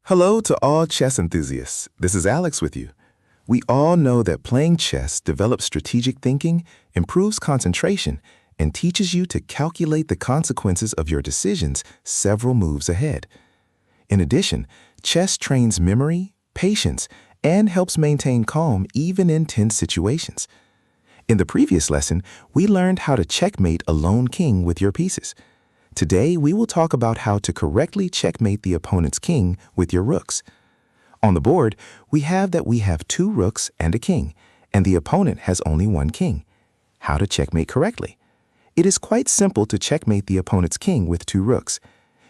Hello to all chess enthusiasts. This is Alex with you. We all know that playing chess develops strategic thinking, improves concentration, and teaches you to calculate the consequences of your decisions several moves ahead. In addition, chess trains memory, patience, and helps maintain calm even in tense situations. In the previous lesson, we learned how to checkmate a lone king with your pieces. Today, we will talk about how to correctly checkmate the opponent's king with your rooks. On the board, we have two rooks and a king, and the opponent has only one king. How to checkmate correctly? It is quite simple to checkmate the opponent's king with two rooks.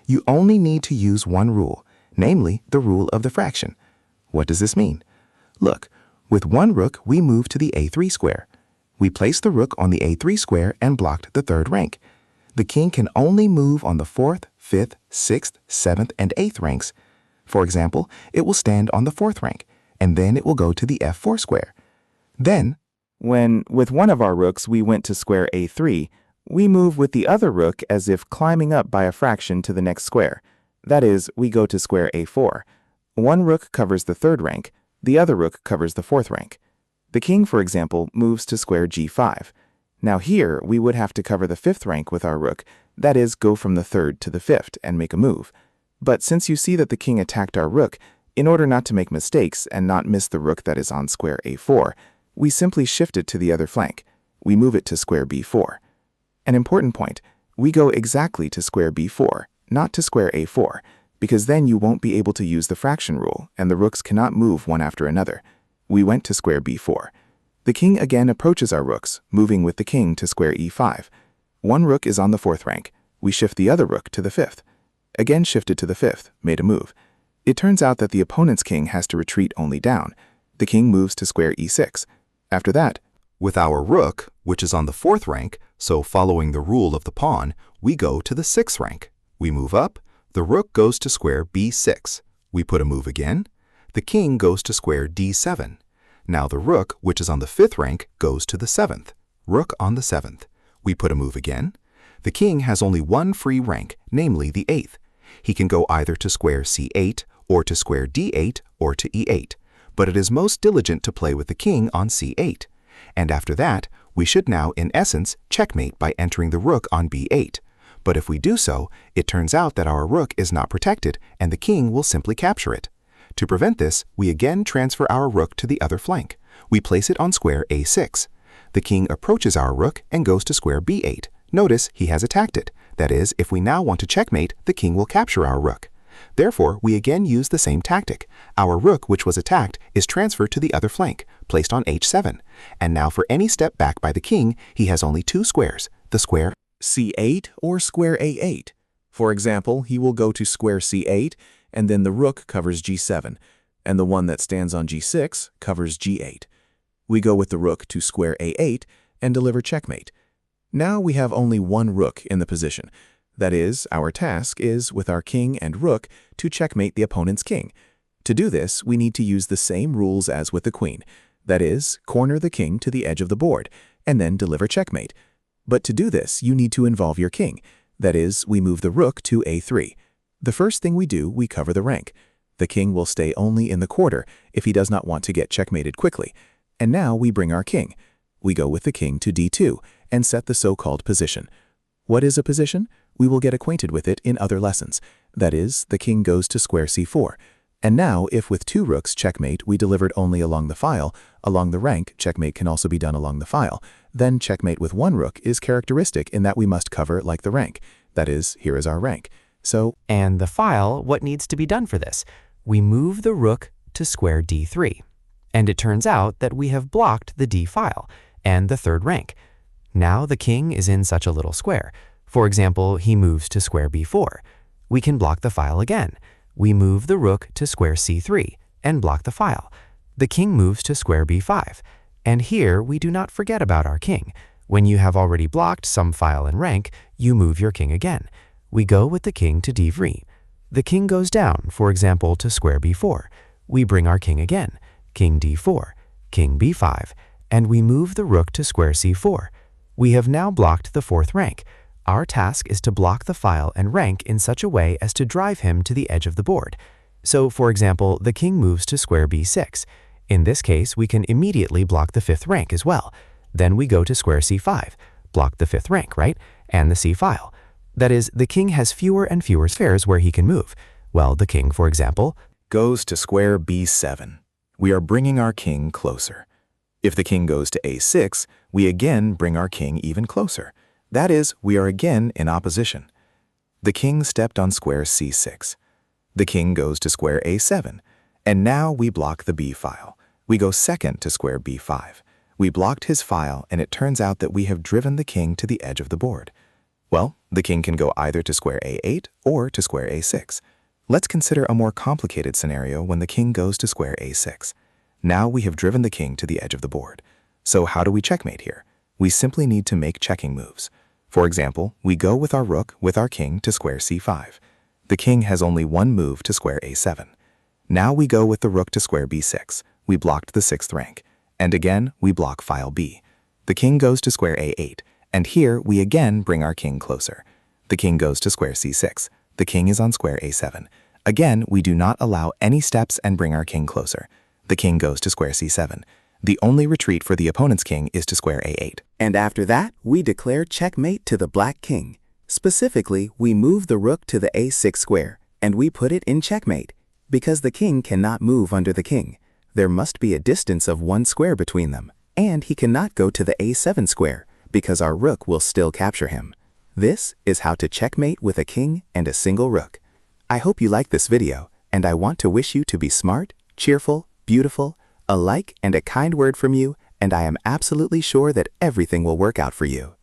You only need to use one rule, namely the rule of the fraction. What does this mean? Look, with one rook, we move to the a3 square. We place the rook on the a3 square and blocked the third rank. The king can only move on the 4th, 5th, 6th, 7th, and 8th ranks. For example, it will stand on the 4th rank, and then it will go to the f4 square. Then, when with one of our rooks we went to square a3, we move with the other rook as if climbing up by a fraction to the next square. That is, we go to square a4. One rook covers the 3rd rank, the other rook covers the 4th rank. The king, for example, moves to square g5. Now here, we would have to cover the 5th rank with our rook, that is, go from the 3rd to the 5th and make a move. But since you see that the king attacked our rook, in order not to make mistakes and not miss the rook that is on square a4, we simply shift it to the other flank. We move it to square b4. An important point, we go exactly to square b4, not to square a4, because then you won't be able to use the fraction rule and the rooks cannot move one after another. We went to square b4. The king again approaches our rooks, moving with the king to square e5. One rook is on the 4th rank. We shift the other rook to the 5th. Again shifted to the 5th, made a move. It turns out that the opponent's king has to retreat only down. The king moves to square e6. After that, with our rook, which is on the 4th rank, so following the rule of the pawn, we go to the 6th rank. We move up. The rook goes to square b6. We put a move again. The king goes to square d7. Now the rook, which is on the 5th rank, goes to the 7th. Rook on the 7th. We put a move again. The king has only one free rank, namely the 8th. He can go either to square c8, or to square d8, or to e8, but it is most diligent to play with the king on c8. And after that, we should now, in essence, checkmate by entering the rook on b8. But if we do so, it turns out that our rook is not protected, and the king will simply capture it. To prevent this, we again transfer our rook to the other flank. We place it on square a6. The king approaches our rook and goes to square b8. Notice he has attacked it. That is, if we now want to checkmate, the king will capture our rook. Therefore, we again use the same tactic. Our rook, which was attacked, is transferred to the other flank, placed on h7. And now for any step back by the king, he has only two squares, the square c8 or square a8. For example, he will go to square c8, and then the rook covers g7, and the one that stands on g6 covers g8. We go with the rook to square a8 and deliver checkmate. Now we have only one rook in the position. That is, our task is, with our king and rook, to checkmate the opponent's king. To do this, we need to use the same rules as with the queen. That is, corner the king to the edge of the board, and then deliver checkmate. But to do this, you need to involve your king. That is, we move the rook to a3. The first thing we do, we cover the rank. The king will stay only in the quarter if he does not want to get checkmated quickly. And now we bring our king. We go with the king to d2 and set the so-called position. What is a position? We will get acquainted with it in other lessons. That is, the king goes to square c4. And now, if with two rooks checkmate we delivered only along the file, along the rank checkmate can also be done along the file, then checkmate with one rook is characteristic in that we must cover like the rank. That is, here is our rank. And the file, what needs to be done for this? We move the rook to square d3. And it turns out that we have blocked the d file and the 3rd rank. Now the king is in such a little square. For example, he moves to square b4. We can block the file again. We move the rook to square c3 and block the file. The king moves to square b5. And here we do not forget about our king. When you have already blocked some file and rank, you move your king again. We go with the king to d3. The king goes down, for example, to square b4. We bring our king again, king d4, king b5, and we move the rook to square c4. We have now blocked the 4th rank. Our task is to block the file and rank in such a way as to drive him to the edge of the board. So, for example, the king moves to square b6. In this case, we can immediately block the fifth rank as well. Then we go to square c5, block the fifth rank, right? And the c file. That is, the king has fewer and fewer squares where he can move. Well, the king, for example, goes to square b7. We are bringing our king closer. If the king goes to a6, we again bring our king even closer. That is, we are again in opposition. The king stepped on square c6. The king goes to square a7. And now we block the b file. We go second to square b5. We blocked his file, and it turns out that we have driven the king to the edge of the board. Well, the king can go either to square a8 or to square a6. Let's consider a more complicated scenario when the king goes to square a6. Now we have driven the king to the edge of the board. So how do we checkmate here? We simply need to make checking moves. For example, we go with our rook with our king to square c5. The king has only one move to square a7. Now we go with the rook to square b6. We blocked the sixth rank. And again, we block file b. The king goes to square a8. And here we again bring our king closer. The king goes to square c6. The king is on square a7. Again, we do not allow any steps and bring our king closer. The king goes to square c7. The only retreat for the opponent's king is to square a8. And after that, we declare checkmate to the black king. Specifically, we move the rook to the a6 square, and we put it in checkmate. Because the king cannot move under the king, there must be a distance of one square between them, and he cannot go to the a7 square, because our rook will still capture him. This is how to checkmate with a king and a single rook. I hope you like this video, and I want to wish you to be smart, cheerful, beautiful, a like and a kind word from you, and I am absolutely sure that everything will work out for you.